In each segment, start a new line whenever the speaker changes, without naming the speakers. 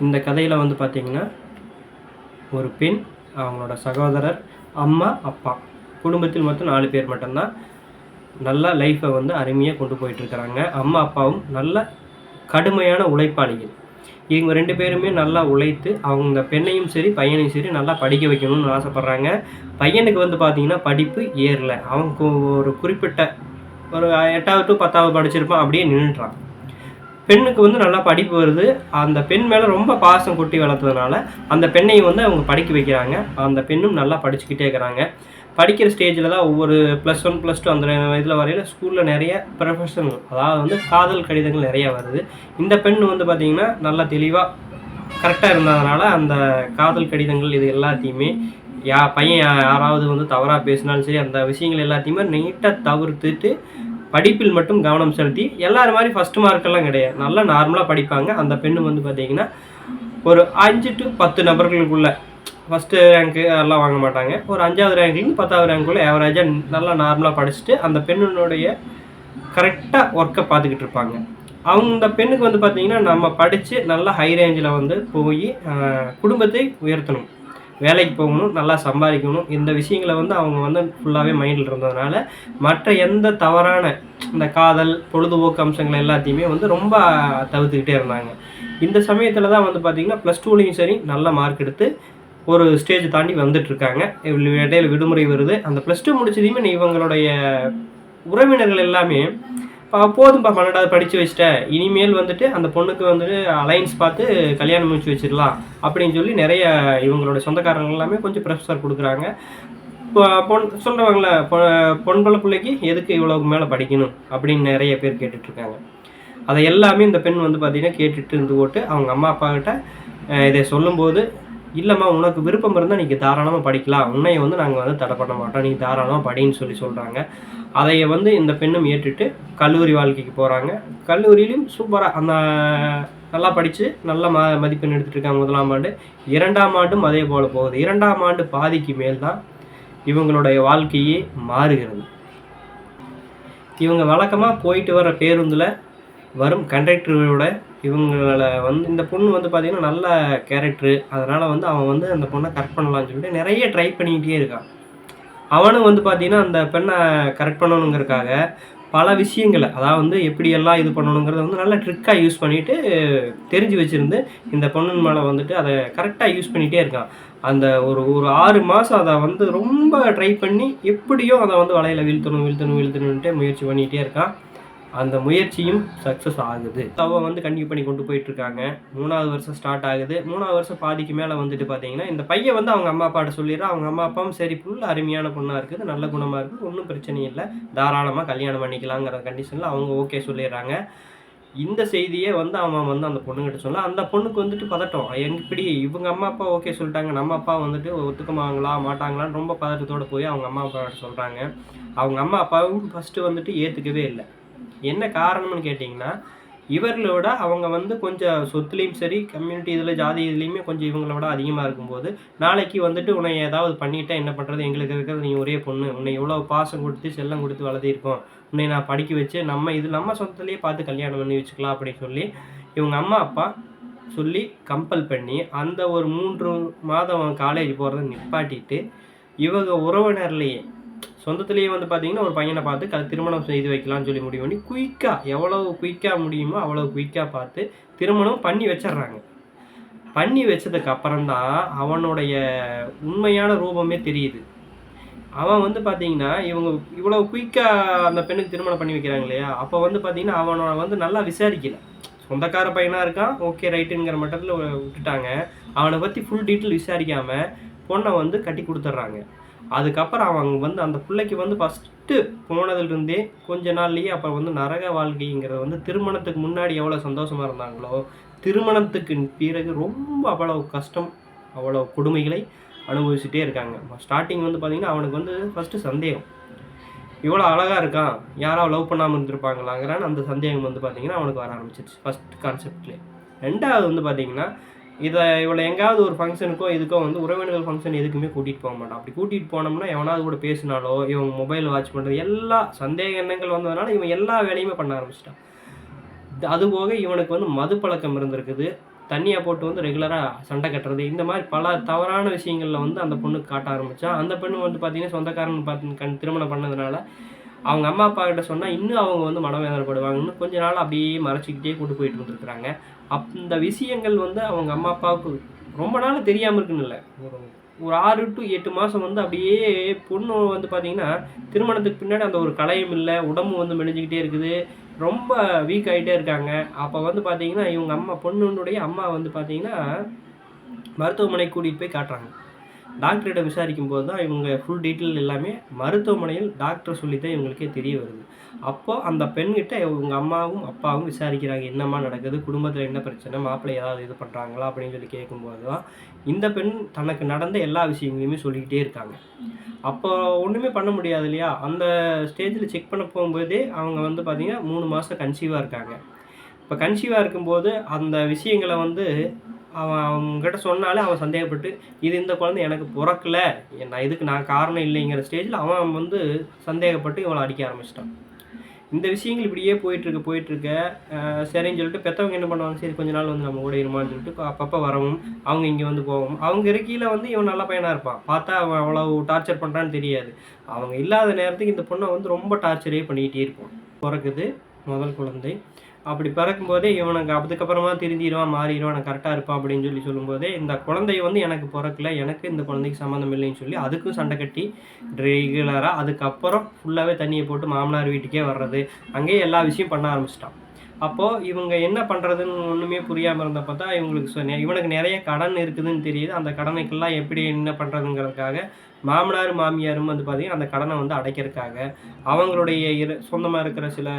இந்த கதையில் வந்து பார்த்திங்கன்னா ஒரு பெண், அவங்களோட சகோதரர், அம்மா, அப்பா, குடும்பத்தில் மொத்தம் 4 பேர் மட்டும்தான் நல்லா லைஃப்பை வந்து அருமையாக கொண்டு போயிட்டுருக்கிறாங்க. அம்மா அப்பாவும் நல்ல கடுமையான உழைப்பாளிகள். இவங்க 2 பேருமே நல்லா உழைத்து அவங்க பெண்ணையும் சரி பையனையும் சரி நல்லா படிக்க வைக்கணும்னு ஆசைப்பட்றாங்க. பையனுக்கு வந்து பார்த்திங்கன்னா படிப்பு ஏறல. அவனுக்கு ஒரு குறிப்பிட்ட ஒரு 8வது டு 10வது படிச்சிருப்பான், அப்படியே நின்றுட்டான். பெண்ணுக்கு வந்து நல்லா படிப்பு வருது. அந்த பெண் மேலே ரொம்ப பாசம் கொட்டி வளர்த்ததுனால அந்த பெண்ணையும் வந்து அவங்க படிக்க வைக்கிறாங்க. அந்த பெண்ணும் நல்லா படிச்சுக்கிட்டே இருக்கிறாங்க. படிக்கிற ஸ்டேஜில் தான் ஒவ்வொரு +1 +2 அந்த இதில் வரையில் ஸ்கூலில் நிறைய ப்ரொஃபஷனல், அதாவது வந்து காதல் கடிதங்கள் நிறையா வருது. இந்த பெண் வந்து பார்த்திங்கன்னா நல்லா தெளிவாக கரெக்டாக இருந்ததுனால அந்த காதல் கடிதங்கள் இது எல்லாத்தையுமே பையன் யாராவது வந்து தவறாக பேசினாலும் சரி அந்த விஷயங்கள் எல்லாத்தையுமே நீட்டாக தவிர்த்துட்டு படிப்பில் மட்டும் கவனம் செலுத்தி எல்லாரும் மாதிரி ஃபஸ்ட்டு மார்க்கெல்லாம் கிடையாது, நல்லா நார்மலாக படிப்பாங்க. அந்த பெண்ணு வந்து பார்த்திங்கன்னா ஒரு 5 to 10 நபர்களுக்குள்ள ஃபஸ்ட்டு ரேங்க்கு எல்லாம் வாங்க மாட்டாங்க. ஒரு 5வது ரேங்க்லேருந்து 10வது ரேங்க்குள்ளே ஆவரேஜாக நல்லா நார்மலாக படிச்சுட்டு அந்த பெண்ணினுடைய கரெக்டாக ஒர்க்கை பார்த்துக்கிட்டு இருப்பாங்க. அந்த பெண்ணுக்கு வந்து பார்த்திங்கன்னா நம்ம படித்து நல்லா ஹை ரேஞ்சில் வந்து போய் குடும்பத்தை உயர்த்தணும், வேலைக்கு போகணும், நல்லா சம்பாதிக்கணும், இந்த விஷயங்களை வந்து அவங்க வந்து ஃபுல்லாகவே மைண்டில் இருந்ததுனால மற்ற எந்த தவறான இந்த காதல் பொழுதுபோக்கு அம்சங்கள் எல்லாத்தையுமே வந்து ரொம்ப தவிர்த்துக்கிட்டே இருந்தாங்க. இந்த சமயத்தில் தான் வந்து பார்த்திங்கன்னா +2லையும் சரி நல்ல மார்க் எடுத்து ஒரு ஸ்டேஜ் தாண்டி வந்துட்டுருக்காங்க. இடையில விடுமுறை வருது. அந்த +2 முடிச்சதையுமே இவங்களுடைய உறவினர்கள் எல்லாமே போதும்பா 12வது படித்து வச்சுட்டேன், இனிமேல் வந்துட்டு அந்த பொண்ணுக்கு வந்துட்டு அலைன்ஸ் பார்த்து கல்யாணம் முடிச்சு வச்சிடலாம் அப்படின்னு சொல்லி நிறைய இவங்களுடைய சொந்தக்காரங்க எல்லாமே கொஞ்சம் ப்ரெஷர் கொடுக்குறாங்க. சொல்கிறவங்கள பொன்பள பிள்ளைக்கு எதுக்கு இவ்வளோக்கு மேலே படிக்கணும் அப்படின்னு நிறைய பேர் கேட்டுட்ருக்காங்க. அதை எல்லாமே இந்த பெண் வந்து பார்த்திங்கன்னா கேட்டுட்டு இருந்து போட்டு அவங்க அம்மா அப்பா கிட்ட இதை சொல்லும்போது, இல்லைம்மா உனக்கு விருப்பம் இருந்தால் நீங்கள் தாராளமாக படிக்கலாம், உன்னையை வந்து நாங்கள் வந்து தடை பண்ண மாட்டோம், நீ தாராளமாக படின்னு சொல்கிறாங்க. அதையை வந்து இந்த பெண்ணும் ஏற்றுட்டு கல்லூரி வாழ்க்கைக்கு போகிறாங்க. கல்லூரியிலும் சூப்பராக அந்த நல்லா படித்து நல்ல மதிப்பெண் எடுத்துகிட்டு இருக்காங்க 1ஆம் ஆண்டு. 2ஆம் ஆண்டும் அதே போல் போகுது. 2ஆம் ஆண்டு பாதிக்கு மேல் தான் இவங்களுடைய வாழ்க்கையே மாறுகிறது. இவங்க வழக்கமாக போயிட்டு வர பேருந்தில் வரும் கண்டக்டரோட இவங்களை வந்து இந்த பொண்ணு வந்து பார்த்திங்கன்னா நல்ல கேரக்டரு, அதனால் வந்து அவன் வந்து அந்த பொண்ணை கரெக்ட் பண்ணலான்னு சொல்லிட்டு நிறைய ட்ரை பண்ணிக்கிட்டே இருக்கான். அவனும் வந்து பார்த்திங்கன்னா அந்த பெண்ணை கரெக்ட் பண்ணணுங்கிறதுக்காக பல விஷயங்களை, அதாவது வந்து எப்படியெல்லாம் இது பண்ணணுங்கிறத வந்து நல்லா ட்ரிக்காக யூஸ் பண்ணிவிட்டு தெரிஞ்சு வச்சுருந்து இந்த பொண்ணு மேலே வந்துட்டு அதை கரெக்டாக யூஸ் பண்ணிகிட்டே இருக்கான். அந்த ஒரு 6 மாதம் அதை வந்து ரொம்ப ட்ரை பண்ணி எப்படியோ அதை வந்து வலையில் வீழ்த்தணுன்ட்டு முயற்சி பண்ணிகிட்டே இருக்கான். அந்த முயற்சியும் சக்ஸஸ் ஆகுது. அவன் வந்து கண்டினியூ பண்ணி கொண்டு போயிட்டுருக்காங்க. 3வது வருஷம் ஸ்டார்ட் ஆகுது. 3வது வருஷம் பாதிக்கு மேலே வந்துட்டு பார்த்திங்கன்னா இந்த பையன் வந்து அவங்க அம்மா அப்பாட்ட சொல்லிடுறான். அவங்க அம்மா அப்பாவும் சரி புல் அருமையான பொண்ணாக இருக்குது, நல்ல குணமாக இருக்குது, ஒன்றும் பிரச்சனை இல்லை, தாராளமாக கல்யாணம் பண்ணிக்கலாங்கிற கண்டிஷனில் அவங்க ஓகே சொல்லிடுறாங்க. இந்த செய்தியை வந்து அவன் வந்து அந்த பொண்ணுக்கிட்ட சொல்ல, அந்த பொண்ணுக்கு வந்துட்டு பதட்டம், எப்படி இவங்க அம்மா அப்பா ஓகே சொல்லிட்டாங்க, நம்ம அப்பா வந்துட்டு ஒத்துக்குமாங்களா மாட்டாங்களான்னு ரொம்ப பதட்டத்தோடு போய் அவங்க அம்மா அப்பா சொல்கிறாங்க. அவங்க அம்மா அப்பாவும் ஃபஸ்ட்டு வந்துட்டு ஏற்றுக்கவே இல்லை. என்ன காரணம்னு கேட்டிங்கன்னா, இவர்களோட அவங்க வந்து கொஞ்சம் சொத்துலேயும் சரி கம்யூனிட்டி இதில் ஜாதி இதுலேயுமே கொஞ்சம் இவங்களோட அதிகமாக இருக்கும்போது, நாளைக்கு வந்துட்டு உன்னை ஏதாவது பண்ணிட்டா என்ன பண்ணுறது, எங்களுக்கு இருக்கிறது நீ ஒரே பொண்ணு, உன்னை எவ்வளோ பாசம் கொடுத்து செல்லம் கொடுத்து வளர்த்திருக்கோம், உன்னை நான் படிக்க வச்சு நம்ம சொந்தத்துலேயே பார்த்து கல்யாணம் பண்ணி வச்சுக்கலாம் அப்படின்னு சொல்லி இவங்க அம்மா அப்பா சொல்லி கம்பல் பண்ணி அந்த ஒரு 3 மாதம் காலேஜ் போகிறத நிப்பாட்டிட்டு இவங்க உறவினர்லேயே சொந்தத்துலேயே வந்து பார்த்திங்கன்னா ஒரு பையனை பார்த்து திருமணம் செய்து வைக்கலாம்னு சொல்லி முடிவு பண்ணி குயிக்காக எவ்வளவு குயிக்காக முடியுமோ அவ்வளோ குயிக்காக பார்த்து திருமணம் பண்ணி வச்சிட்றாங்க. பண்ணி வச்சதுக்கு அப்புறம்தான் அவனுடைய உண்மையான ரூபமே தெரியுது. அவன் வந்து பார்த்திங்கன்னா இவங்க இவ்வளோ குயிக்காக அந்த பெண்ணுக்கு திருமணம் பண்ணி வைக்கிறாங்க இல்லையா, அப்போ வந்து பார்த்திங்கன்னா அவனை வந்து நல்லா விசாரிக்கல. சொந்தக்கார பையனாக இருக்கான், ஓகே ரைட்டுங்கிற மட்டத்தில் விட்டுட்டாங்க. அவனை பற்றி ஃபுல் டீட்டெயில் விசாரிக்காமல் பொண்ணை வந்து கட்டி கொடுத்துட்றாங்க. அதுக்கப்புறம் அவங்க வந்து அந்த பிள்ளைக்கு வந்து ஃபஸ்ட்டு போனதுலேருந்தே கொஞ்ச நாள்லேயே அப்போ வந்து நரக வாழ்க்கைங்கிறது வந்து திருமணத்துக்கு முன்னாடி எவ்வளோ சந்தோஷமாக இருந்தாங்களோ திருமணத்துக்கு பிறகு ரொம்ப அவ்வளோ கஷ்டம் அவ்வளோ கொடுமைகளை அனுபவிச்சுட்டே இருக்காங்க. ஸ்டார்டிங் வந்து பார்த்திங்கன்னா அவனுக்கு வந்து ஃபஸ்ட்டு சந்தேகம், இவ்வளோ அழகாக இருக்கான், யாராவது லவ் பண்ணாமல் இருந்திருப்பாங்களாங்கிறான்னு அந்த சந்தேகம் வந்து பார்த்திங்கன்னா அவனுக்கு வர ஆரம்பிச்சிருச்சு ஃபஸ்ட் கான்செப்ட்லேயே. 2வது வந்து பார்த்திங்கன்னா இவளை எங்கேயாவது ஒரு ஃபங்க்ஷனுக்கோ இதுக்கோ வந்து உறவினர்கள் ஃபங்க்ஷன் எதுக்குமே கூட்டிகிட்டு போக மாட்டான். அப்படி கூட்டிகிட்டு போனோம்னா எவனாவது கூட பேசினாலோ இவங்க மொபைல் வாட்ச் பண்ணுறது எல்லா சந்தேக எண்ணங்கள் வந்ததுனால இவன் எல்லா வேலையுமே பண்ண ஆரம்பிச்சிட்டான். அதுபோக இவனுக்கு வந்து மது பழக்கம் இருந்திருக்குது, தண்ணியை போட்டு வந்து ரெகுலராக சண்டை கட்டுறது, இந்த மாதிரி பல தவறான விஷயங்களில் வந்து அந்த பொண்ணுக்கு காட்ட ஆரம்பித்தா. அந்த பெண்ணு வந்து பார்த்திங்கன்னா சொந்தக்காரன் பார்த்து திருமணம் பண்ணதுனால அவங்க அம்மா அப்பா கிட்ட சொன்னால் இன்னும் அவங்க வந்து மனவேதனைப்படுவாங்க. இன்னும் கொஞ்ச நாள் அப்படியே மறைச்சிக்கிட்டே கொண்டு போயிட்டு வந்துருக்குறாங்க. இந்த விஷயங்கள் வந்து அவங்க அம்மா அப்பாவுக்கு ரொம்ப நாள் தெரியாமல் இருக்குன்னு இல்லை, ஒரு 6 to 8 மாதம் வந்து அப்படியே பொண்ணு வந்து பார்த்திங்கன்னா திருமணத்துக்கு பின்னாடி அந்த ஒரு கலையும் இல்லை, உடம்பு வந்து மெலிஞ்சிக்கிட்டே இருக்குது, ரொம்ப வீக் ஆகிட்டே இருக்காங்க. அப்போ வந்து பார்த்திங்கன்னா இவங்க பொண்ணுடைய அம்மா வந்து பார்த்திங்கன்னா மருத்துவமனைக்கு கூட்டிகிட்டு போய் காட்டுறாங்க. டாக்டரிடம் விசாரிக்கும் போது தான் இவங்க ஃபுல் டீட்டெயில் எல்லாமே மருத்துவமனையில் டாக்டர் சொல்லி தான் இவங்களுக்கே தெரிய வருது. அப்போது அந்த பெண்கிட்ட இவங்க அம்மாவும் அப்பாவும் விசாரிக்கிறாங்க, என்னம்மா நடக்குது, குடும்பத்தில் என்ன பிரச்சனை, மாப்பிள்ளை ஏதாவது இது பண்ணுறாங்களா அப்படின்னு சொல்லி கேட்கும்போது தான் இந்த பெண் தனக்கு நடந்த எல்லா விஷயங்களையுமே சொல்லிக்கிட்டே இருக்காங்க. அப்போ ஒன்றுமே பண்ண முடியாது இல்லையா. அந்த ஸ்டேஜில் செக் பண்ண போகும்போதே அவங்க வந்து பார்த்திங்கன்னா 3 மாதம் கன்சீவாக இருக்காங்க. இப்போ கன்சீவாக இருக்கும்போது அந்த விஷயங்களை வந்து அவங்ககிட்ட சொன்னாலே அவன் சந்தேகப்பட்டு, இது இந்த குழந்தை எனக்கு பிறக்கல, இதுக்கு நான் காரணம் இல்லைங்கிற ஸ்டேஜில் அவன் வந்து சந்தேகப்பட்டு இவனை அடிக்க ஆரம்பிச்சிட்டான். இந்த விஷயங்கள் இப்படியே போயிட்டுருக்க சரின்னு சொல்லிட்டு பெற்றவங்க என்ன பண்ணுவாங்க, சரி கொஞ்ச நாள் வந்து நம்ம கூட இருமான்னு சொல்லிட்டு அப்பப்போ வரவும், அவங்க இங்கே வந்து போகவும், அவங்க இருக்கையில் வந்து இவன் நல்ல பையனாக இருப்பான். பார்த்தா அவன் அவ்வளோ டார்ச்சர் பண்ணுறான்னு தெரியாது. அவங்க இல்லாத நேரத்துக்கு இந்த பொண்ணை வந்து ரொம்ப டார்ச்சரே பண்ணிக்கிட்டே இருப்பான். பிறக்குது முதல் குழந்தை. அப்படி பிறக்கும்போதே இவனுக்கு அதுக்கப்புறமா திருந்திடுவான், மாறிடுவான், நான் கரெக்டாக இருப்பான் அப்படின்னு சொல்லி சொல்லும்போதே இந்த குழந்தைய வந்து எனக்கு பிறக்கல, எனக்கு இந்த குழந்தைக்கு சம்மந்தம் இல்லைன்னு சொல்லி அதுக்கும் சண்டை கட்டி ரெகுலராக அதுக்கப்புறம் ஃபுல்லாகவே தண்ணியை போட்டு மாமனார் வீட்டுக்கே வர்றது, அங்கேயே எல்லா விஷயம் பண்ண ஆரம்பிச்சிட்டான். அப்போது இவங்க என்ன பண்ணுறதுன்னு ஒன்றுமே புரியாமல் இருந்தப்போ தான் இவங்களுக்கு இவனுக்கு நிறைய கடன் இருக்குதுன்னு தெரியுது. அந்த கடனுக்கெல்லாம் எப்படி என்ன பண்ணுறதுங்கிறதுக்காக மாமனார் மாமியாரும் வந்து பார்த்திங்கன்னா அந்த கடனை வந்து அடைக்கிறதுக்காக அவங்களுடைய சொந்தமாக இருக்கிற சில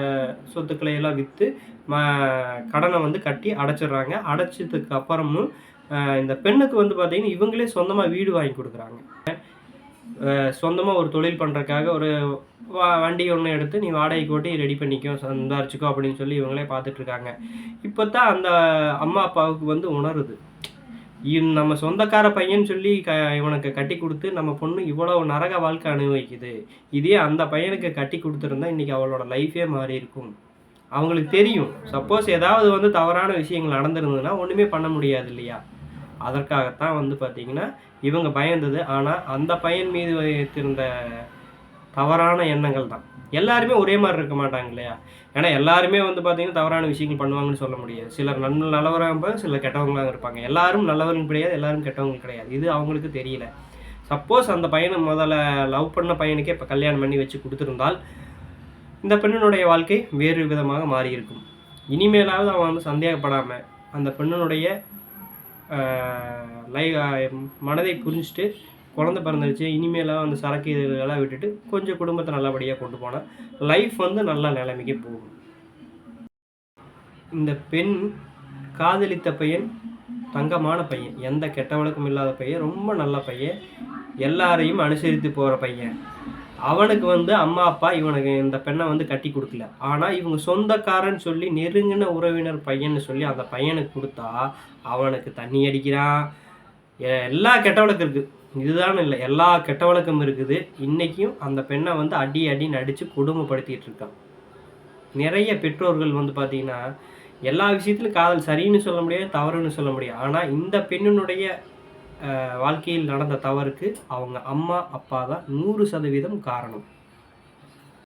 சொத்துக்களை எல்லாம் விற்று கடனை வந்து கட்டி அடைச்சிடுறாங்க. அடைச்சதுக்கு அப்புறமும் இந்த பெண்ணுக்கு வந்து பார்த்திங்கன்னா இவங்களே சொந்தமாக வீடு வாங்கி கொடுக்குறாங்க. சொந்தமாக ஒரு தொழில் பண்ணுறதுக்காக ஒரு வண்டி ஒன்று எடுத்து நீ வாடகைக்கு ஓட்டி ரெடி பண்ணிக்கோ, சம்பாரிச்சிக்கோ அப்படின்னு சொல்லி இவங்களே பார்த்துட்ருக்காங்க. இப்போ தான் அந்த அம்மா அப்பாவுக்கு வந்து உணருது, நம்ம சொந்தக்கார பையன் சொல்லி இவனுக்கு கட்டி கொடுத்து நம்ம பொண்ணு இவ்வளோ நரக வாழ்க்கை அனுபவிக்குது. இதே அந்த பையனுக்கு கட்டி கொடுத்துருந்தா இன்றைக்கி அவளோட லைஃபே மாறி இருக்கும். அவங்களுக்கு தெரியும், சப்போஸ் ஏதாவது வந்து தவறான விஷயங்கள் நடந்திருந்ததுன்னா ஒன்றுமே பண்ண முடியாது இல்லையா. அதற்காகத்தான் வந்து பார்த்திங்கன்னா இவங்க பயந்தது. ஆனால் அந்த பையன் மீது வைத்திருந்த தவறான எண்ணங்கள் தான். எல்லாருமே ஒரே மாதிரி இருக்க மாட்டாங்க இல்லையா. ஏன்னா எல்லாருமே வந்து பார்த்திங்கன்னா தவறான விஷயங்கள் பண்ணுவாங்கன்னு சொல்ல முடியாது. சிலர் நல்லவராக இருப்பாங்க, சிலர் கெட்டவங்களாக இருப்பாங்க. எல்லாரும் நல்லவர்கள் கிடையாது, எல்லாரும் கெட்டவங்க கிடையாது. இது அவங்களுக்கு தெரியல. சப்போஸ் அந்த பையனை முதல்ல லவ் பண்ண பையனுக்கே இப்போ கல்யாணம் பண்ணி வச்சு கொடுத்துருந்தால் இந்த பெண்ணினுடைய வாழ்க்கை வேறு விதமாக மாறியிருக்கும். இனிமேலாவது அவன் வந்து சந்தேகப்படாமல் அந்த பெண்ணினுடைய மனதை புரிஞ்சுட்டு குழந்தை பிறந்துருச்சு, இனிமேலாக அந்த சரக்கு இதெல்லாம் விட்டுட்டு கொஞ்சம் குடும்பத்தை நல்லபடியாக கொண்டு போனால் லைஃப் வந்து நல்ல நிலைமைக்கு போகும். இந்த பெண் காதலித்த பையன் தங்கமான பையன், எந்த கெட்ட வழக்கம் இல்லாத பையன், ரொம்ப நல்ல பையன், எல்லாரையும் அனுசரித்து போகிற பையன். அவனுக்கு வந்து அம்மா அப்பா இவனுக்கு இந்த பெண்ணை வந்து கட்டி கொடுக்கல. ஆனால் இவங்க சொந்தக்காரன்னு சொல்லி நெருங்கின உறவினர் பையன்னு சொல்லி அந்த பையனுக்கு கொடுத்தா அவனுக்கு தண்ணி அடிக்கிறான். எல்லா கெட்ட வழக்கம் இருக்குது, இதுதான் இல்லை, எல்லா கெட்ட வழக்கம் இருக்குது. இன்றைக்கும் அந்த பெண்ணை வந்து அடி நடித்து கொடுமைப்படுத்திகிட்டு இருக்கான். நிறைய பெற்றோர்கள் வந்து பார்த்திங்கன்னா எல்லா விஷயத்துலையும் காதல் சரின்னு சொல்ல முடியாது, தவறுன்னு சொல்ல முடியாது. ஆனால் இந்த பெண்ணினுடைய வாழ்க்கையில் நடந்த தவறுக்கு அவங்க அம்மா அப்பா தான் 100% காரணம்.